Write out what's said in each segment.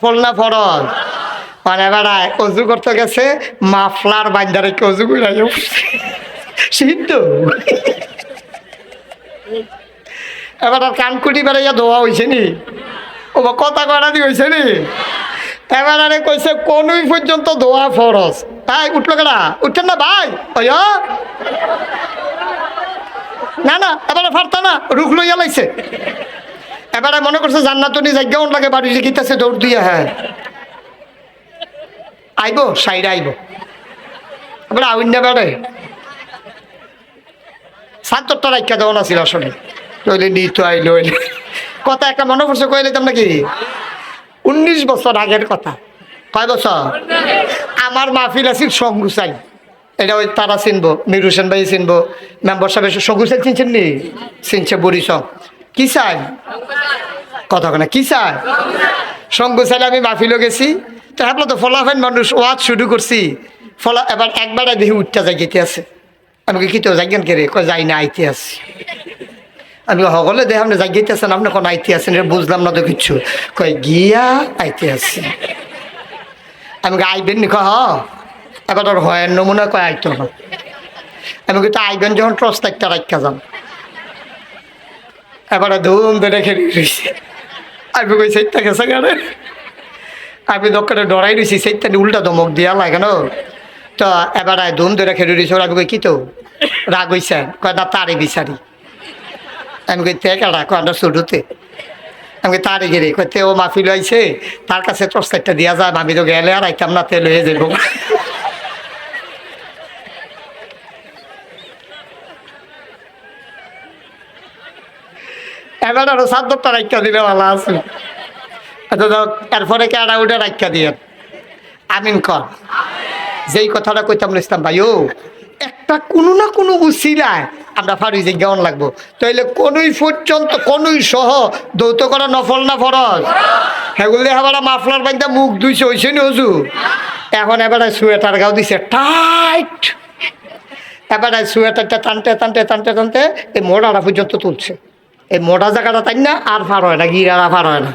ফল না ফরজ মানে বেড়ায় অজু করতে গেছে মাফলার বান্দারে কি অজু করে সিদ্ধ এবার আর কানকুটি বেড়াইয়া ধোয়া হয়েছে নি ও কথা কয়না দি হয়েছে নি এবার আরে কইছে কোনই পর্যন্ত ধোয়া ফরজ তাই উঠলো কেনা উঠছেন না ভাই না না এবারে ফারতা না রুখ লইয়া লাইছে এবারে মনে করছে জান্নাতুনি জায়গাও লাগে বাড়ি যে গীতাছে দৌড় দিয়ে হ্যাঁ আইব সাইড আইব এবারে আউন্ডা বেড়ে সাতটা রাখা দেওয়া না ছিল আসলে নইলে নিত আইলো কথা একটা মনে করছে কইলে তোমরা কি 19 বছর আগের কথা কয় বছর আমার মাহফিল আছিল সঙ্গুসাই এটা ওই তারা চিনবো মির হোসেন ভাই চিনবো মেম্বার সাহেব সঙ্গুসাই চিনছেন নি চিনছে বরিশ কি চাই কথা না কি চাই সঙ্গুসাইলে আমি মাহফিলও গেছি তো হ্যাঁ তো ফলাফেন মানুষ ওয়াজ শুরু করছি ফলা এবার একবারে দেখি উঠতে যাই গেতে আছে আমি কি তো যাইগেন কে রে কয় যাই না আইতে আসি আমি সকলে দেখে আপনি জাগিয়ে আছেন আপনি কোনো আইতে আছেন এটা বুঝলাম না তো কিচ্ছু কয় গিয়া আইতে আসছেন আমি আইবেন নি হ এবার ওর হয় নমুনা কয় আইতো না আমি কিন্তু আইবেন যখন ট্রস্ট একটা রাখা যান এবারে ধুম ধরে খেয়ে রয়েছে আমি কই সেইটা গেছে গাড়ে আমি দোকানে ডরাই রয়েছি সেইটা উল্টা ধমক দিয়া লাগে না তো এবারে ধুম ধরে খেয়ে রয়েছে আমি কই কি তো রাগ হইছে কয় না তারই বিচারি আমি কই তে কাটা কয়টা শুরুতে আমি তারে গেলে কইতে ও মাহফিল আইছে তার কাছে টর্চলাইটটা দিয়া যায় আমি তো গেলে আর আইতাম না তেল হয়ে যাবো এবার আরো 7টা রাখা দিলে ভালো আছে এরপরে কেডা উঠে রাখা দিয়ে আমিন কর যেই কথাটা কইতাম ইসলাম ভাই ও একটা কোনো না কোনো উছিলায় আমরা ফারি যে জ্ঞান লাগবো তাইলে কোনই পর্যন্ত কোনই সহ দৌত করা নফল না ফরজ সেগুলো এবার মাফলার বান্ধা মুখ ধুইছে হয়েছে নি অজু এখন এবারে সোয়েটার গাও দিছে টাইট এবারে সোয়েটারটা টানতে টানতে টানতে টানতে এই মোড়াটা পর্যন্ত তুলছে এই মোড়া জায়গাটা তাই না আর ফার হয় না গিরারা ফার হয় না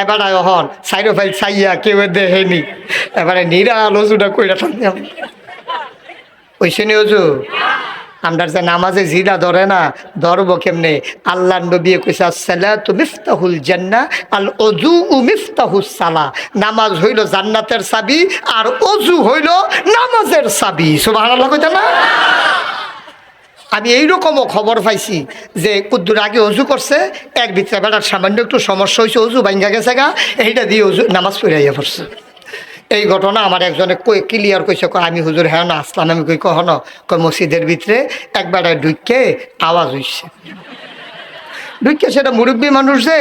এবারে হন সাইডো ফাইল চাইয়া কেউ দেখেনি এবারে নিরা লজুটা কইরা টানতে ওইসে নি অজু আমরা যে নামাজে জিরা ধরে না ধরবো কেমনে আল্লাহ নবী কইছে আসসালাতু মিফতাহুল জান্নাহ আল ওযু মিফতাহুস সালাহ নামাজ হইল জান্নাতের চাবি আর ওযু হইল নামাজের চাবি সুবহানাল্লাহ কইতা না আমি এইরকমও খবর পাইছি যে কুদ্দুর আগে অজু করছে এর ভিতরে বেটার সামান্য একটু সমস্যা হয়েছে অজু ভাঙ্গা গেছে গা এইটা দিয়ে অজু নামাজ পড়াইয়া পড়ছে এই ঘটনা আমার একজনে ক্লিয়ার কইছে আমি হুজুর হ্যাঁ না আসলাম আমি কই কখনো কই মসজিদের ভিতরে একবারে ঢুকে আওয়াজ হইছে ঢুকে সেটা মুরব্বী মানুষ যে